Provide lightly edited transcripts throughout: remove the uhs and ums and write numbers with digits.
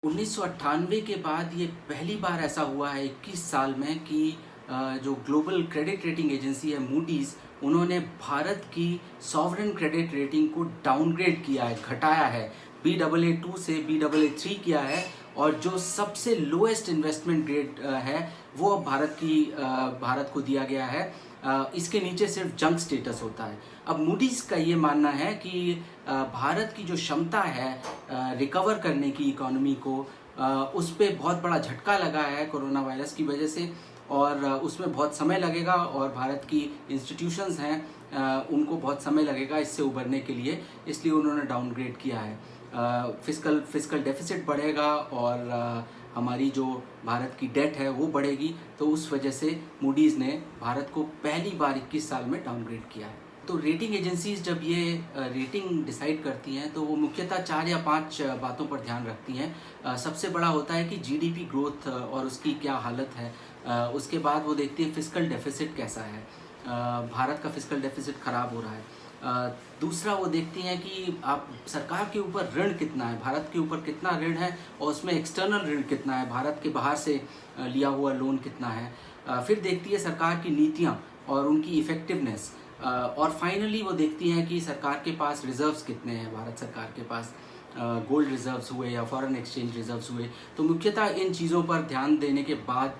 1998 के बाद ये पहली बार ऐसा हुआ है 21 साल में कि जो ग्लोबल क्रेडिट रेटिंग एजेंसी है मूडीज़, उन्होंने भारत की सॉवरेन क्रेडिट रेटिंग को डाउनग्रेड किया है, घटाया है। Baa2 से Baa3 किया है और जो सबसे लोएस्ट इन्वेस्टमेंट ग्रेड है वो अब भारत को दिया गया है। इसके नीचे सिर्फ जंक स्टेटस होता है। अब मूडीज़ का ये मानना है कि भारत की जो क्षमता है रिकवर करने की इकोनॉमी को, उस पर बहुत बड़ा झटका लगा है कोरोना वायरस की वजह से और उसमें बहुत समय लगेगा और भारत की इंस्टीट्यूशंस हैं उनको बहुत समय लगेगा इससे उभरने के लिए, इसलिए उन्होंने डाउनग्रेड किया है। फिस्कल डेफिसिट बढ़ेगा और हमारी जो भारत की डेट है वो बढ़ेगी, तो उस वजह से मूडीज़ ने भारत को पहली बार 21 साल में डाउनग्रेड किया है। तो रेटिंग एजेंसीज जब ये रेटिंग डिसाइड करती हैं तो वो मुख्यतः 4 या 5 बातों पर ध्यान रखती हैं। सबसे बड़ा होता है कि जीडीपी ग्रोथ और उसकी क्या हालत है। उसके बाद वो देखती है फिस्कल डेफिसिट कैसा है, भारत का फिस्कल डेफिसिट ख़राब हो रहा है। दूसरा वो देखती हैं कि आप सरकार के ऊपर ऋण कितना है, भारत के ऊपर कितना ऋण है और उसमें एक्सटर्नल ऋण कितना है, भारत के बाहर से लिया हुआ लोन कितना है। फिर देखती है सरकार की नीतियाँ और उनकी इफ़ेक्टिवनेस, और फाइनली वो देखती हैं कि सरकार के पास रिजर्व्स कितने हैं, भारत सरकार के पास गोल्ड रिजर्व्स हुए या फॉरेन एक्सचेंज रिजर्व्स हुए। तो मुख्यतः इन चीज़ों पर ध्यान देने के बाद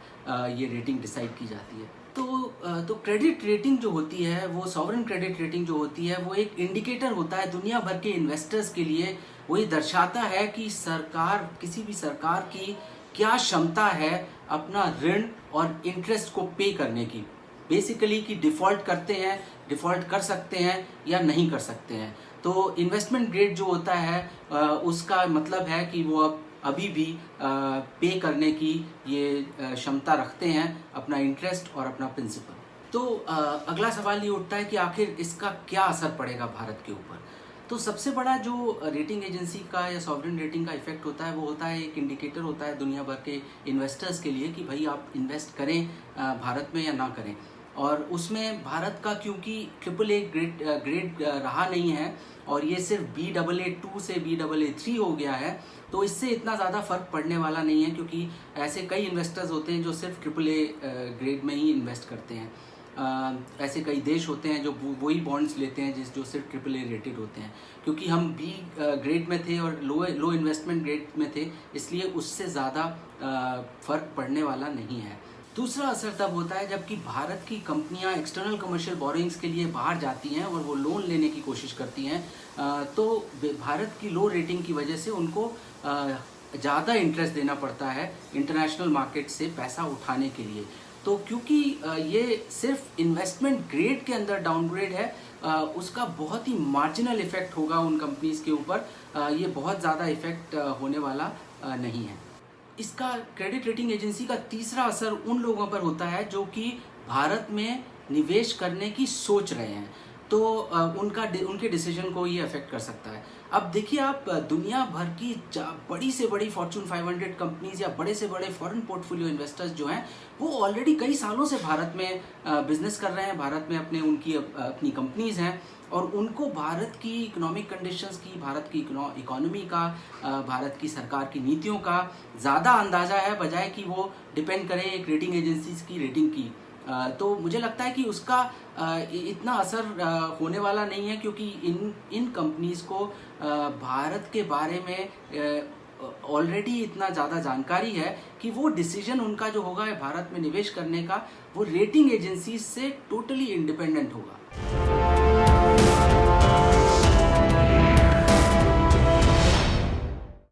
ये रेटिंग डिसाइड की जाती है। तो क्रेडिट रेटिंग जो होती है, वो सॉवरेन क्रेडिट रेटिंग जो होती है, वो एक इंडिकेटर होता है दुनिया भर के इन्वेस्टर्स के लिए। वो ये दर्शाता है कि किसी भी सरकार की क्या क्षमता है अपना ऋण और इंटरेस्ट को पे करने की। बेसिकली कि डिफ़ॉल्ट करते हैं, डिफ़ॉल्ट कर सकते हैं या नहीं कर सकते हैं। तो इन्वेस्टमेंट ग्रेड जो होता है उसका मतलब है कि वो अभी भी पे करने की ये क्षमता रखते हैं, अपना इंटरेस्ट और अपना प्रिंसिपल। तो अगला सवाल ये उठता है कि आखिर इसका क्या असर पड़ेगा भारत के ऊपर। तो सबसे बड़ा जो रेटिंग एजेंसी का या सॉवरेन रेटिंग का इफेक्ट होता है वो होता है एक इंडिकेटर होता है दुनिया भर के इन्वेस्टर्स के लिए कि भाई आप इन्वेस्ट करें भारत में या ना करें। और उसमें भारत का क्योंकि AAA ग्रेड रहा नहीं है और ये सिर्फ Baa2 से Baa3 हो गया है, तो इससे इतना ज़्यादा फ़र्क पड़ने वाला नहीं है, क्योंकि ऐसे कई इन्वेस्टर्स होते हैं जो सिर्फ AAA ग्रेड में ही इन्वेस्ट करते हैं। ऐसे कई देश होते हैं जो वही बॉन्ड्स लेते हैं जो सिर्फ AAA रेटेड होते हैं। क्योंकि हम B ग्रेड में थे और लो इन्वेस्टमेंट ग्रेड में थे, इसलिए उससे ज़्यादा फ़र्क पड़ने वाला नहीं है। दूसरा असर तब होता है जबकि भारत की कंपनियां एक्सटर्नल कमर्शियल बोरोइंग्स के लिए बाहर जाती हैं और वो लोन लेने की कोशिश करती हैं, तो भारत की लो रेटिंग की वजह से उनको ज़्यादा इंटरेस्ट देना पड़ता है इंटरनेशनल मार्केट से पैसा उठाने के लिए। तो क्योंकि ये सिर्फ इन्वेस्टमेंट ग्रेड के अंदर डाउनग्रेड है, उसका बहुत ही मार्जिनल इफेक्ट होगा उन कंपनीज़ के ऊपर। ये बहुत ज़्यादा इफेक्ट होने वाला नहीं है। इसका क्रेडिट रेटिंग एजेंसी का तीसरा असर उन लोगों पर होता है जो कि भारत में निवेश करने की सोच रहे हैं, तो उनके डिसीजन को ये अफेक्ट कर सकता है। अब देखिए, आप दुनिया भर की बड़ी से बड़ी फॉर्च्यून 500 कंपनीज या बड़े से बड़े फॉरेन पोर्टफोलियो इन्वेस्टर्स जो हैं वो ऑलरेडी कई सालों से भारत में बिजनेस कर रहे हैं, भारत में अपनी कंपनीज हैं और उनको भारत की इकोनॉमिक कंडीशंस की, भारत की इकोनॉमी का, भारत की सरकार की नीतियों का ज़्यादा अंदाज़ा है, बजाय कि वो डिपेंड करें एक रेटिंग एजेंसीज की रेटिंग की। तो मुझे लगता है कि उसका इतना असर होने वाला नहीं है, क्योंकि इन कंपनीज़ को भारत के बारे में ऑलरेडी इतना ज़्यादा जानकारी है कि वो डिसीजन उनका जो होगा भारत में निवेश करने का, वो रेटिंग एजेंसीज से टोटली इंडिपेंडेंट होगा।